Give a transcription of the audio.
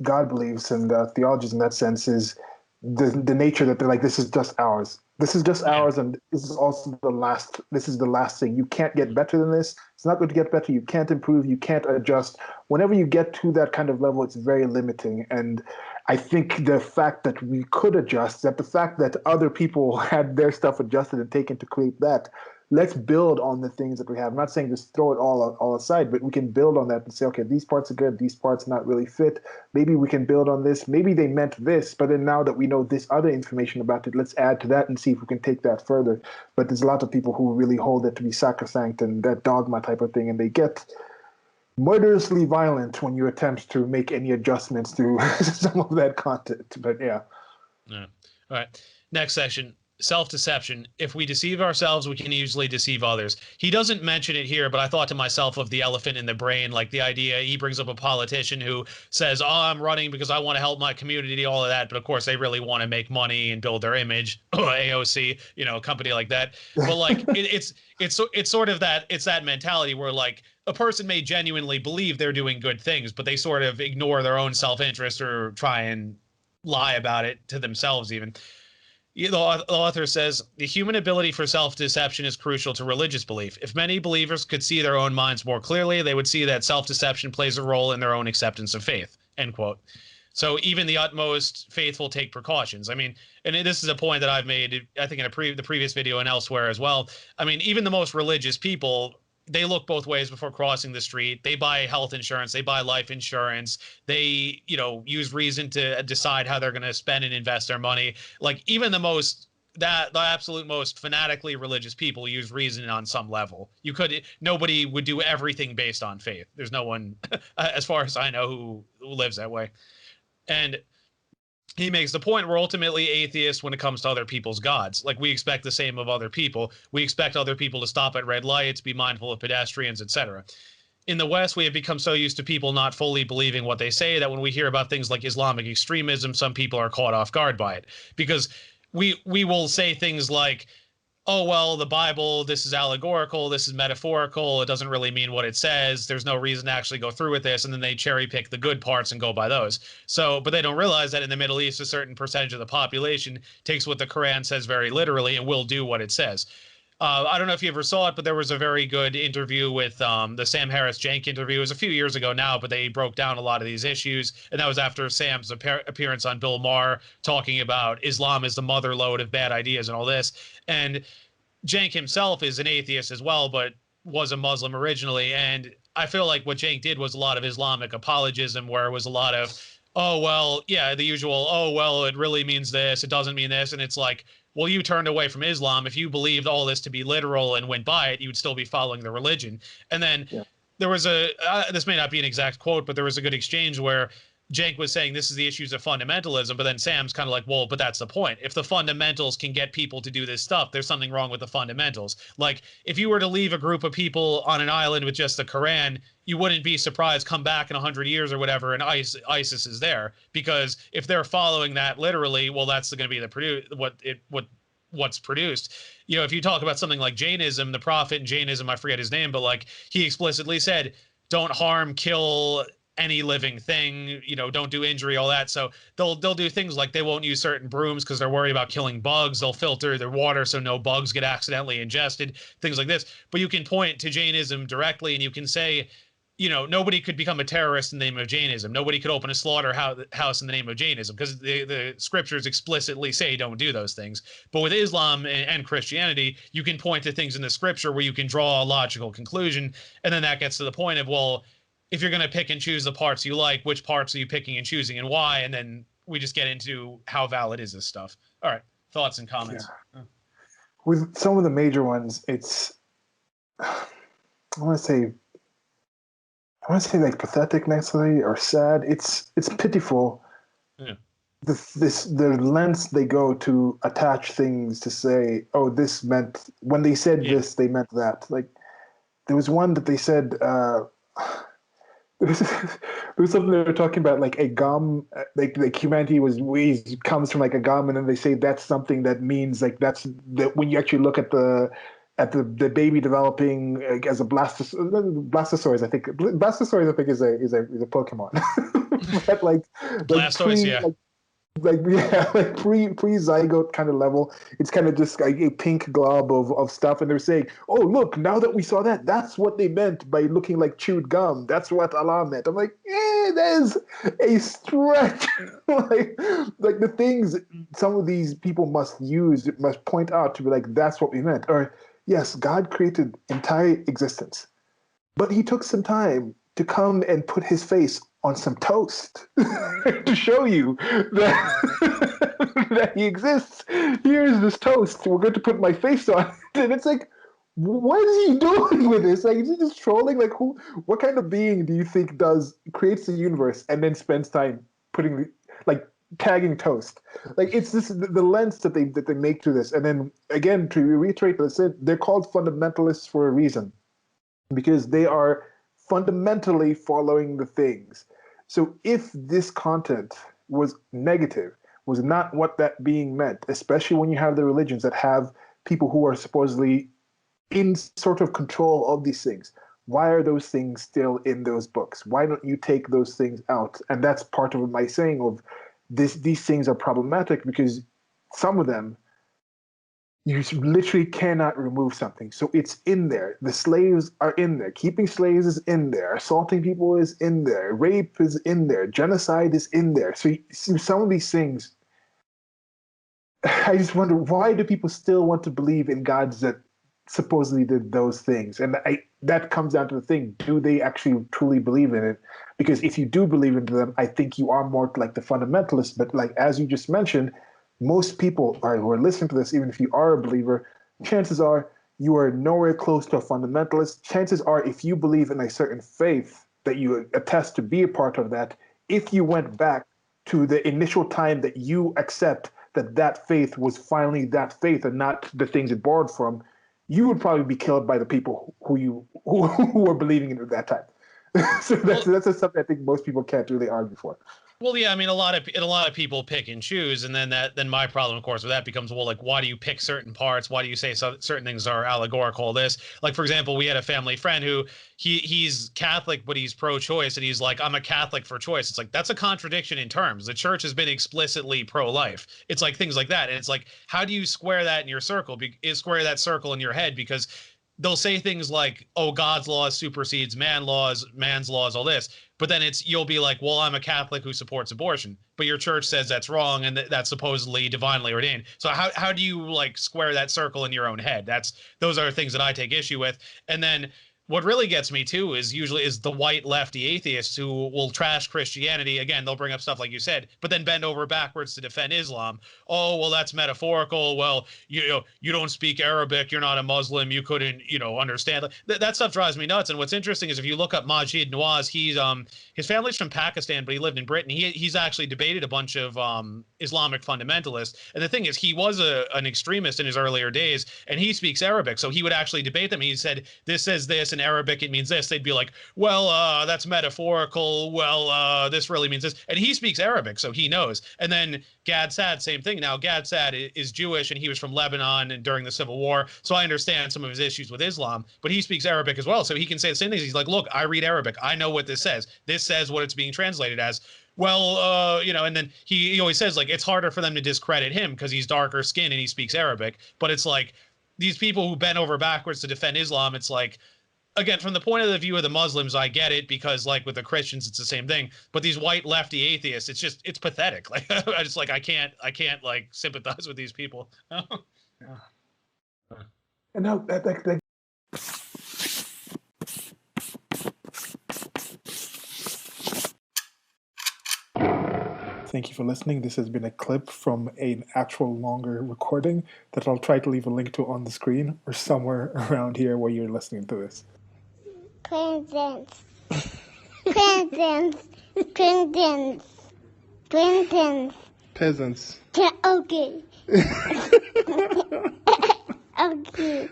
God beliefs and theologies in that sense is the nature that they're like, this is just ours. This is just Yeah. ours, and this is also the last. This is the last thing. You can't get better than this. It's not going to get better. You can't improve. You can't adjust. Whenever you get to that kind of level, it's very limiting. And I think the fact that we could adjust, that the fact that other people had their stuff adjusted and taken to create that, let's build on the things that we have. I'm not saying just throw it all aside, but we can build on that and say, okay, these parts are good, these parts not really fit. Maybe we can build on this. Maybe they meant this, but then now that we know this other information about it, let's add to that and see if we can take that further. But there's a lot of people who really hold it to be sacrosanct and that dogma type of thing, and they get murderously violent when you attempt to make any adjustments to some of that content. But yeah. Yeah. All right. Next section. Self-deception. If we deceive ourselves, we can easily deceive others. He doesn't mention it here, but I thought to myself of the elephant in the brain, like the idea, he brings up a politician who says, oh, I'm running because I want to help my community, all of that. But of course, they really want to make money and build their image. AOC, a company like that. But like, it's sort of that, it's that mentality where like a person may genuinely believe they're doing good things, but they sort of ignore their own self-interest or try and lie about it to themselves even. The author says, the human ability for self-deception is crucial to religious belief. If many believers could see their own minds more clearly, they would see that self-deception plays a role in their own acceptance of faith, end quote. So even the utmost faithful take precautions. I mean, and this is a point that I've made, I think, in the previous video and elsewhere as well. I mean, even the most religious people, they look both ways before crossing the street. They buy health insurance. They buy life insurance. They, use reason to decide how they're going to spend and invest their money. Like even the absolute most fanatically religious people use reason on some level. Nobody would do everything based on faith. There's no one, as far as I know, who lives that way. And he makes the point we're ultimately atheists when it comes to other people's gods. Like we expect the same of other people. We expect other people to stop at red lights, be mindful of pedestrians, etc. In the West, we have become so used to people not fully believing what they say that when we hear about things like Islamic extremism, some people are caught off guard by it. Because we will say things like, oh, well, the Bible, this is allegorical, this is metaphorical, it doesn't really mean what it says, there's no reason to actually go through with this, and then they cherry pick the good parts and go by those. So, but they don't realize that in the Middle East, a certain percentage of the population takes what the Quran says very literally and will do what it says. I don't know if you ever saw it, but there was a very good interview with the Sam Harris-Jenk interview. It was a few years ago now, but they broke down a lot of these issues. And that was after Sam's appearance on Bill Maher talking about Islam is the mother lode of bad ideas and all this. And Jenk himself is an atheist as well, but was a Muslim originally. And I feel like what Jenk did was a lot of Islamic apologism, where it was a lot of, oh, well, yeah, the usual, oh, well, it really means this, it doesn't mean this. And it's like, well, you turned away from Islam. If you believed all this to be literal and went by it, you would still be following the religion. And then there was this may not be an exact quote, but there was a good exchange where Jenk was saying this is the issues of fundamentalism, but then Sam's kind of like, well, but that's the point. If the fundamentals can get people to do this stuff, there's something wrong with the fundamentals. Like if you were to leave a group of people on an island with just the Quran, you wouldn't be surprised come back in 100 years or whatever and ISIS is there, because if they're following that literally, well, that's going to be what's produced. If you talk about something like Jainism, the prophet in Jainism, I forget his name, but like he explicitly said, don't harm, kill any living thing, don't do injury, all that. So they'll do things like they won't use certain brooms because they're worried about killing bugs. They'll filter their water so no bugs get accidentally ingested, things like this. But you can point to Jainism directly and you can say, nobody could become a terrorist in the name of Jainism. Nobody could open a slaughterhouse in the name of Jainism, because the scriptures explicitly say don't do those things. But with Islam and Christianity, you can point to things in the scripture where you can draw a logical conclusion. And then that gets to the point of, well, if you're going to pick and choose the parts you like, which parts are you picking and choosing and why? And then we just get into how valid is this stuff. All right. Thoughts and comments. Yeah. With some of the major ones, it's, I want to say like pathetic necessarily or sad. It's pitiful. Yeah. The lengths they go to attach things to say, oh, this meant, when they said this, they meant that. Like there was one that they said, there was something they were talking about, like a gum, like humanity comes from like a gum, and then they say that's something that means like that's that when you actually look at the baby developing as a blastosaurus, I think is a Pokemon. but like Blastoise, yeah. pre zygote kind of level, it's kind of just like a pink glob of stuff, and they're saying, "Oh, look! Now that we saw that, that's what they meant by looking like chewed gum. That's what Allah meant." I'm like, there's a stretch. like the things some of these people must point out to be like, "That's what we meant." Or yes, God created entire existence, but He took some time to come and put His face on some toast to show you that, that He exists. Here's this toast. We're going to put my face on it. And it's like, what is He doing with this? Like, is He just trolling? Like, what kind of being do you think creates the universe and then spends time putting, like, tagging toast? Like, it's this the lens that they make to this. And then again, to reiterate what I said, they're called fundamentalists for a reason, because they are fundamentally following the things. So if this content was negative, was not what that being meant, especially when you have the religions that have people who are supposedly in sort of control of these things, why are those things still in those books? Why don't you take those things out? And that's part of my saying of these things are problematic, because some of them you literally cannot remove something. So it's in there. The slaves are in there. Keeping slaves is in there. Assaulting people is in there. Rape is in there. Genocide is in there. So some of these things, I just wonder, why do people still want to believe in gods that supposedly did those things? And that comes down to the thing, do they actually truly believe in it? Because if you do believe into them, I think you are more like the fundamentalists. But like, as you just mentioned, most people who are listening to this, even if you are a believer, chances are you are nowhere close to a fundamentalist. Chances are, if you believe in a certain faith that you attest to be a part of that, if you went back to the initial time that you accept that faith was finally that faith and not the things it borrowed from, you would probably be killed by the people who were believing in it at that time. So that's something I think most people can't really argue for. Well, yeah, I mean, a lot of people pick and choose, and then my problem, of course, with that becomes, well, like, why do you pick certain parts? Why do you say certain things are allegorical? This, like, for example, we had a family friend who he's Catholic, but he's pro-choice, and he's like, I'm a Catholic for choice. It's like, that's a contradiction in terms. The church has been explicitly pro-life. It's like things like that, and it's like, how do you square that in your circle? Square that circle in your head, because they'll say things like, oh, God's laws supersedes man's laws, all this. But then you'll be like, well, I'm a Catholic who supports abortion, but your church says that's wrong and that's supposedly divinely ordained. So how do you like square that circle in your own head? Those are things that I take issue with. And then what really gets me too is the white lefty atheists who will trash Christianity. Again, they'll bring up stuff like you said, but then bend over backwards to defend Islam. Oh, well, that's metaphorical. Well, you don't speak Arabic. You're not a Muslim. You couldn't, understand. That stuff drives me nuts. And what's interesting is if you look up Majid Nawaz, his family's from Pakistan, but he lived in Britain. He's actually debated a bunch of Islamic fundamentalists. And the thing is, he was an extremist in his earlier days, and he speaks Arabic. So he would actually debate them. He said, this says this in Arabic, it means this. They'd be like, well, that's metaphorical. Well, this really means this. And he speaks Arabic, so he knows. And then Gad Saad, same thing. Now, Gad Saad is Jewish, and he was from Lebanon and during the Civil War. So I understand some of his issues with Islam, but he speaks Arabic as well. So he can say the same things. He's like, look, I read Arabic. I know what this says. This says what it's being translated as. Well, and then he always says, like, it's harder for them to discredit him because he's darker skinned and he speaks Arabic. But it's like these people who bend over backwards to defend Islam, it's like, again, from the point of the view of the Muslims, I get it, because like with the Christians, it's the same thing. But these white lefty atheists, it's pathetic. Like I can't like sympathize with these people. And no, that Thank you for listening. This has been a clip from an actual longer recording that I'll try to leave a link to on the screen or somewhere around here where you're listening to this. Presents. Presents. Presents. Presents. Peasants. Okay. Okay.